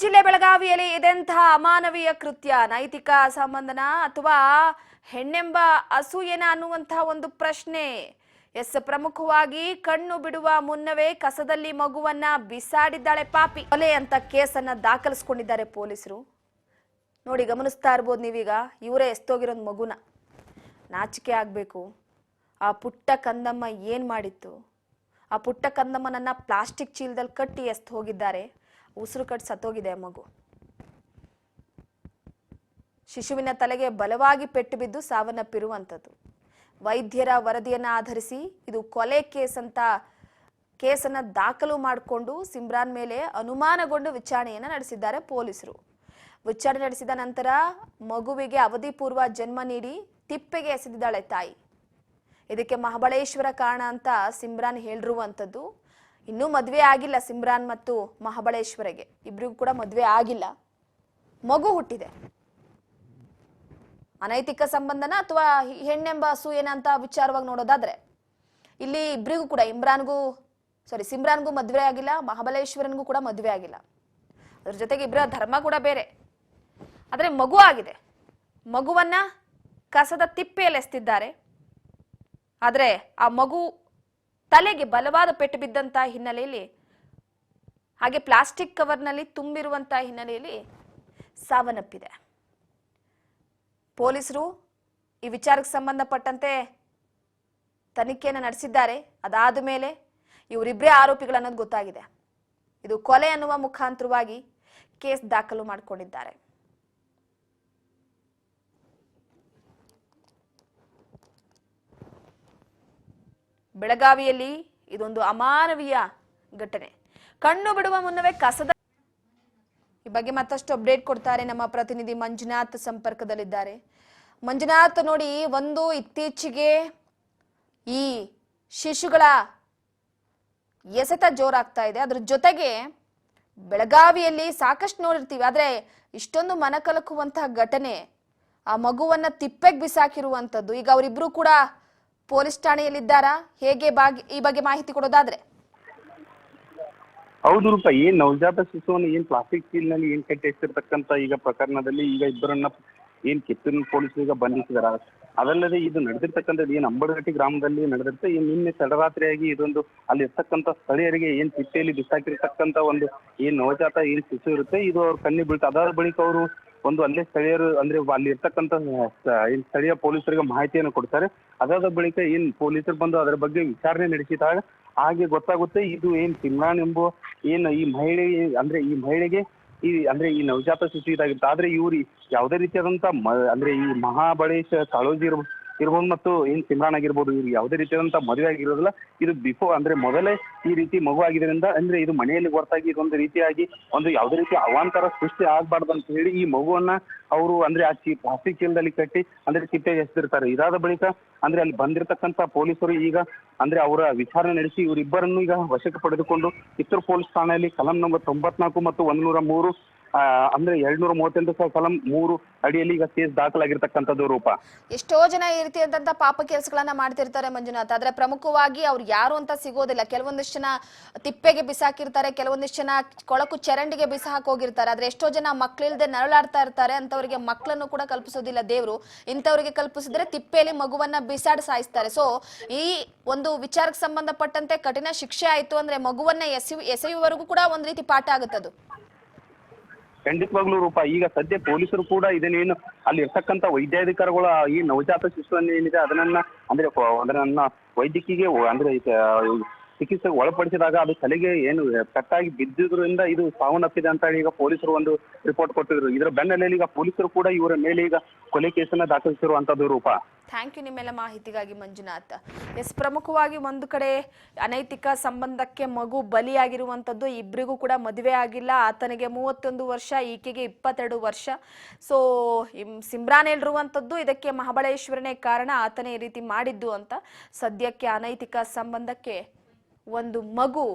ಜಿಲ್ಲೆ ಬೆಳಗಾವಿಯಲ್ಲಿ ಇದೆಂತಹ ಅಮಾನವೀಯ ಕೃತ್ಯ, ನೈತಿಕ ಸಂಬಂಧನ ಅಥವಾ ಹೆಣ್ಣೆಂಬ ಅಸೂಯೆನ ಅನ್ನುವಂತಹ ಒಂದು ಪ್ರಶ್ನೆ. ಪ್ರಮುಖವಾಗಿ ಕಣ್ಣು ಬಿಡುವ ಮುನ್ನವೇ ಕಸದಲ್ಲಿ ಮಗುವನ್ನ ಬಿಸಾಡಿದ್ದಾಳೆ ಪಾಪಿ. ಕೊಲೆ ಅಂತ ಕೇಸನ್ನ ದಾಖಲಿಸಿಕೊಂಡಿದ್ದಾರೆ ಪೊಲೀಸರು. ನೋಡಿ, ಗಮನಿಸ್ತಾ ಇರಬಹುದು ನೀವೀಗ. ಇವರೇ ಎಸ್ತೋಗಿರೋದು ಮಗುನ. ನಾಚಿಕೆ ಆಗ್ಬೇಕು. ಆ ಪುಟ್ಟ ಕಂದಮ್ಮ ಏನ್ ಮಾಡಿತ್ತು? ಆ ಪುಟ್ಟ ಕಂದಮ್ಮನನ್ನ ಪ್ಲಾಸ್ಟಿಕ್ ಚೀಲದಲ್ಲಿ ಕಟ್ಟಿ ಎಸ್ತ್ ಹೋಗಿದ್ದಾರೆ. ಉಸಿರು ಕಟ್ಟಿ ಸತ್ತೋಗಿದೆ ಆ ಮಗು. ಶಿಶುವಿನ ತಲೆಗೆ ಬಲವಾಗಿ ಪೆಟ್ಟು ಬಿದ್ದು ಸಾವನ್ನಪ್ಪಿರುವಂಥದ್ದು. ವೈದ್ಯರ ವರದಿಯನ್ನ ಆಧರಿಸಿ ಇದು ಕೊಲೆ ಕೇಸನ್ನ ದಾಖಲು ಮಾಡಿಕೊಂಡು ಸಿಮ್ರಾನ್ ಮೇಲೆ ಅನುಮಾನಗೊಂಡು ವಿಚಾರಣೆಯನ್ನ ನಡೆಸಿದ್ದಾರೆ ಪೊಲೀಸರು. ವಿಚಾರಣೆ ನಡೆಸಿದ ನಂತರ ಮಗುವಿಗೆ ಅವಧಿ ಪೂರ್ವ ಜನ್ಮ ನೀಡಿ ತಿಪ್ಪೆಗೆ ಎಸೆದಿದ್ದಾಳೆ ತಾಯಿ. ಇದಕ್ಕೆ ಮಹಾಬಳೇಶ್ವರ ಕಾರಣ ಅಂತ ಸಿಮ್ರಾನ್ ಹೇಳಿರುವಂಥದ್ದು. ಇನ್ನೂ ಮದುವೆ ಆಗಿಲ್ಲ ಸಿಮ್ರಾನ್ ಮತ್ತು ಮಹಾಬಳೇಶ್ವರಿಗೆ. ಇಬ್ರಿಗೂ ಕೂಡ ಮದುವೆ ಆಗಿಲ್ಲ. ಮಗು ಹುಟ್ಟಿದೆ. ಅನೈತಿಕ ಸಂಬಂಧನ ಅಥವಾ ಹೆಣ್ಣೆಂಬ ಅಸೂಯೆನ ಅಂತ ವಿಚಾರವಾಗಿ ನೋಡೋದಾದ್ರೆ ಇಲ್ಲಿ ಇಬ್ರಿಗೂ ಕೂಡ ಸಿಮ್ರಾನ್ಗೂ ಮದುವೆ ಆಗಿಲ್ಲ, ಮಹಾಬಲೇಶ್ವರನ್ಗೂ ಕೂಡ ಮದುವೆ ಆಗಿಲ್ಲ. ಅದ್ರ ಜೊತೆಗೆ ಇಬ್ಬರ ಧರ್ಮ ಕೂಡ ಬೇರೆ. ಆದ್ರೆ ಮಗು ಆಗಿದೆ. ಮಗುವನ್ನ ಕಸದ ತಿಪ್ಪೆಯಲ್ಲಿ ಎಸ್ತಿದ್ದಾರೆ. ಆದ್ರೆ ಆ ಮಗು ತಲೆಗೆ ಬಲವಾದ ಪೆಟ್ಟು ಬಿದ್ದಂತ ಹಿನ್ನೆಲೆಯಲ್ಲಿ, ಹಾಗೆ ಪ್ಲಾಸ್ಟಿಕ್ ಕವರ್ನಲ್ಲಿ ತುಂಬಿರುವಂತಹ ಹಿನ್ನೆಲೆಯಲ್ಲಿ ಸಾವನ್ನಪ್ಪಿದೆ. ಪೊಲೀಸರು ಈ ವಿಚಾರಕ್ಕೆ ಸಂಬಂಧಪಟ್ಟಂತೆ ತನಿಖೆಯನ್ನು ನಡೆಸಿದ್ದಾರೆ. ಅದಾದ ಮೇಲೆ ಇವರಿಬ್ಬರೇ ಆರೋಪಿಗಳನ್ನೋದು ಗೊತ್ತಾಗಿದೆ. ಇದು ಕೊಲೆ ಅನ್ನುವ ಮುಖಾಂತರವಾಗಿ ಕೇಸ್ ದಾಖಲು ಮಾಡಿಕೊಂಡಿದ್ದಾರೆ. ಬೆಳಗಾವಿಯಲ್ಲಿ ಇದೊಂದು ಅಮಾನವೀಯ ಘಟನೆ. ಕಣ್ಣು ಬಿಡುವ ಮುನ್ನವೇ ಕಸದ ಈ ಬಗ್ಗೆ ಮತ್ತಷ್ಟು ಅಪ್ಡೇಟ್ ಕೊಡ್ತಾರೆ ನಮ್ಮ ಪ್ರತಿನಿಧಿ ಮಂಜುನಾಥ್ ಸಂಪರ್ಕದಲ್ಲಿದ್ದಾರೆ. ಮಂಜುನಾಥ್, ನೋಡಿ, ಒಂದು ಇತ್ತೀಚೆಗೆ ಈ ಶಿಶುಗಳ ಎಸೆತ ಜೋರಾಗ್ತಾ ಇದೆ. ಅದ್ರ ಜೊತೆಗೆ ಬೆಳಗಾವಿಯಲ್ಲಿ ಸಾಕಷ್ಟು ನೋಡಿರ್ತೀವಿ. ಆದ್ರೆ ಇಷ್ಟೊಂದು ಮನಕಲಕುವಂತಹ ಘಟನೆ, ಆ ಮಗುವನ್ನ ತಿಪ್ಪೆಗೆ ಬಿಸಾಕಿರುವಂತದ್ದು. ಈಗ ಅವರಿಬ್ರು ಕೂಡ ಪೊಲೀಸ್ ಠಾಣೆಯಲ್ಲಿದ್ದಾರಾ? ಹೇಗೆ ಈ ಬಗ್ಗೆ ಮಾಹಿತಿ ಕೊಡೋದಾದ್ರೆ? ಹೌದು ರೂಪ, ಏನ್ ನವಜಾತ ಶಿಶುವನ್ನು ಏನ್ ಪ್ಲಾಸ್ಟಿಕ್ ಚೀಲ್ನಲ್ಲಿ ಏನ್ ಕಟ್ಟಿ ಎತ್ತಿರ್ತಕ್ಕಂತ ಈಗ ಪ್ರಕರಣದಲ್ಲಿ ಈಗ ಇಬ್ಬರನ್ನ ಏನ್ ಕಿತ್ತೂರು ಪೊಲೀಸರು ಈಗ ಬಂಧಿಸಿದಾರ. ಅದಲ್ಲದೆ ಇದು ನಡೆದಿರ್ತಕ್ಕಂಥದ್ದು ಏನ್ ಅಂಬಡಗಟ್ಟಿ ಗ್ರಾಮದಲ್ಲಿ ನಡೆದಿರುತ್ತೆ. ನಿನ್ನೆ ತಡರಾತ್ರಿಯಾಗಿ ಇದೊಂದು ಅಲ್ಲಿ ಇರ್ತಕ್ಕಂಥ ಸ್ಥಳೀಯರಿಗೆ ಏನ್ ತಿಪ್ಪೆಯಲ್ಲಿ ಬಿಸಾಕಿರ್ತಕ್ಕಂಥ ಒಂದು ಏನ್ ನವಜಾತ ಏನ್ ಶಿಶು ಇರುತ್ತೆ, ಇದು ಅವ್ರ ಕಣ್ಣಿ ಬೀಳ್ತಾ. ಅದಾದ ಬಳಿಕ ಅವರು ಒಂದು ಅಲ್ಲೇ ಸ್ಥಳೀಯರು ಅಂದ್ರೆ ಅಲ್ಲಿ ಇರ್ತಕ್ಕಂಥ ಏನ್ ಸ್ಥಳೀಯ ಪೊಲೀಸರಿಗೆ ಮಾಹಿತಿಯನ್ನು ಕೊಡ್ತಾರೆ. ಅದಾದ ಬಳಿಕ ಏನ್ ಪೊಲೀಸರು ಬಂದು ಅದರ ಬಗ್ಗೆ ವಿಚಾರಣೆ ನಡೆಸಿದಾಗ ಹಾಗೆ ಗೊತ್ತಾಗುತ್ತೆ ಇದು ಏನ್ ಸಿಮ್ರಾನ್ ಎಂಬ ಏನ್ ಈ ಮಹಿಳೆಗೆ ಈ ನವಜಾತ ಶಿಶು ಇದಾಗಿರುತ್ತೆ. ಆದ್ರೆ ಇವ್ರು ಯಾವುದೇ ರೀತಿಯಾದಂತ ಅಂದ್ರೆ ಈ ಮಹಾಬಳೇಶ್ ಕಾಳೋಜಿ ಇರ್ಬೋದು ಮತ್ತು ಏನ್ ಸಿಮ್ರಾನ್ ಆಗಿರ್ಬೋದು, ಇವ್ರಿಗೆ ಯಾವುದೇ ರೀತಿಯಾದಂತ ಮದುವೆ ಆಗಿರೋದಿಲ್ಲ. ಇದು ಮೊದಲೇ ಈ ರೀತಿ ಮಗು ಆಗಿದ್ರಿಂದ ಅಂದ್ರೆ ಇದು ಮನೆಯಲ್ಲಿ ಹೊರತಾಗಿ ಇದೊಂದು ರೀತಿಯಾಗಿ ಒಂದು ಯಾವುದೇ ರೀತಿ ಅವಾಂತರ ಸೃಷ್ಟಿ ಆಗ್ಬಾರ್ದು ಅಂತ ಹೇಳಿ ಈ ಮಗುವನ್ನ ಅವರು ಅಂದ್ರೆ ಆ ಪ್ಲಾಸ್ಟಿಕ್ ಚೀಲದಲ್ಲಿ ಕಟ್ಟಿ ಅಂದ್ರೆ ತಿಪ್ಪೆಗೆ ಎಸೆದಿರ್ತಾರೆ. ಇದಾದ ಬಳಿಕ ಅಂದ್ರೆ ಅಲ್ಲಿ ಬಂದಿರತಕ್ಕಂತ ಪೊಲೀಸರು ಈಗ ಅಂದ್ರೆ ಅವರ ವಿಚಾರಣೆ ನಡೆಸಿ ಇವರಿಬ್ಬರನ್ನು ಈಗ ವಶಕ್ಕೆ ಪಡೆದುಕೊಂಡು ಕಿತ್ತೂರು ಪೊಲೀಸ್ ಠಾಣೆಯಲ್ಲಿ ಕಲಂ ನಂಬರ್ 94 ಮತ್ತು 103 ಅಂದ್ರೆ 238 ಕಲಂ 3 ಅಡಿಯಲ್ಲಿ ಈಗ ಕೇಸ್ ದಾಖಲಾಗಿರ್ತಕ್ಕಂಥದ್ದು ರೂಪ. ಎಷ್ಟೋ ಜನ ಈ ರೀತಿಯಾದಂತ ಪಾಪ ಕೆಲಸಗಳನ್ನ ಮಾಡ್ತಿರ್ತಾರೆ ಮಂಜುನಾಥ್. ಆದ್ರೆ ಪ್ರಮುಖವಾಗಿ ಅವ್ರು ಯಾರು ಅಂತ ಸಿಗೋದಿಲ್ಲ. ಕೆಲವೊಂದಿಷ್ಟು ಜನ ತಿಪ್ಪೆಗೆ ಬಿಸಾಕಿರ್ತಾರೆ, ಕೆಲವೊಂದಿಷ್ಟು ಜನ ಕೊಳಕು ಚರಂಡಿಗೆ ಬಿಸಾಕ್ ಹೋಗಿರ್ತಾರೆ. ಆದ್ರೆ ಎಷ್ಟೋ ಜನ ಮಕ್ಳಿಲ್ದೆ ನರಳಾಡ್ತಾ ಇರ್ತಾರೆ. ಅಂತವರಿಗೆ ಮಕ್ಕಳನ್ನು ಕೂಡ ಕಲ್ಪಿಸೋದಿಲ್ಲ ದೇವ್ರು. ಇಂಥವ್ರಿಗೆ ಕಲ್ಪಿಸಿದ್ರೆ ತಿಪ್ಪೆಯಲ್ಲಿ ಮಗುವನ್ನ ಬಿಸಾಡಿ ಸಾಯಿಸ್ತಾರೆ. ಸೊ ಈ ಒಂದು ವಿಚಾರಕ್ಕೆ ಸಂಬಂಧಪಟ್ಟಂತೆ ಕಠಿಣ ಶಿಕ್ಷೆ ಆಯ್ತು ಅಂದ್ರೆ ಮಗುವನ್ನ ಎಸೆಯುವವರೆಗೂ ಕೂಡ ಒಂದ್ ರೀತಿ ಪಾಠ ಆಗುತ್ತದು. ಖಂಡಿತವಾಗ್ಲೂ ರೂಪ. ಈಗ ಸದ್ಯ ಪೊಲೀಸರು ಕೂಡ ಇದನ್ನೇನು ಅಲ್ಲಿ ಇರ್ತಕ್ಕಂಥ ವೈದ್ಯಾಧಿಕಾರಿಗಳು ಈ ನವಜಾತ ಶಿಶುವನ್ನು ಏನಿದೆ ಅದನ್ನ ವೈದ್ಯಕೀಯ ಅಂದ್ರೆ ಚಿಕಿತ್ಸೆಗೆ ಒಳಪಡಿಸಿದಾಗ ಅದು ತಲೆಗೆ ಏನು ಕಟ್ಟಾಗಿ ಬಿದ್ದಿದ್ರಿಂದ ಇದು ಸಾವನ್ನಪ್ಪಿದೆ ಅಂತ ಹೇಳಿ ಈಗ ಪೊಲೀಸರು ಒಂದು ರಿಪೋರ್ಟ್ ಕೊಟ್ಟಿದ್ರು. ಇದರ ಬೆನ್ನಲ್ಲೇ ಈಗ ಪೊಲೀಸರು ಕೂಡ ಇವರ ಮೇಲೆ ಈಗ ಕೊಲೆ ಕೇಸನ್ನ ದಾಖಲಿಸಿರುವಂತದ್ದು ರೂಪ. ಥ್ಯಾಂಕ್ ಯು ನಿಮ್ಮೆಲ್ಲ ಮಾಹಿತಿಗಾಗಿ ಮಂಜುನಾಥ್. ಪ್ರಮುಖವಾಗಿ ಒಂದು ಕಡೆ ಅನೈತಿಕ ಸಂಬಂಧಕ್ಕೆ ಮಗು ಬಲಿಯಾಗಿರುವಂಥದ್ದು. ಇಬ್ಬರಿಗೂ ಕೂಡ ಮದುವೆ ಆಗಿಲ್ಲ. ಆತನಿಗೆ 31 ವರ್ಷ, ಈಕೆಗೆ 22 ವರ್ಷ. ಸೊ ಸಿಮ್ರಾನ್ ಹೇಳಿರುವಂಥದ್ದು ಇದಕ್ಕೆ ಮಹಾಬಳೇಶ್ವರನೇ ಕಾರಣ, ಆತನೇ ಈ ರೀತಿ ಮಾಡಿದ್ದು ಅಂತ. ಸದ್ಯಕ್ಕೆ ಅನೈತಿಕ ಸಂಬಂಧಕ್ಕೆ ಒಂದು ಮಗು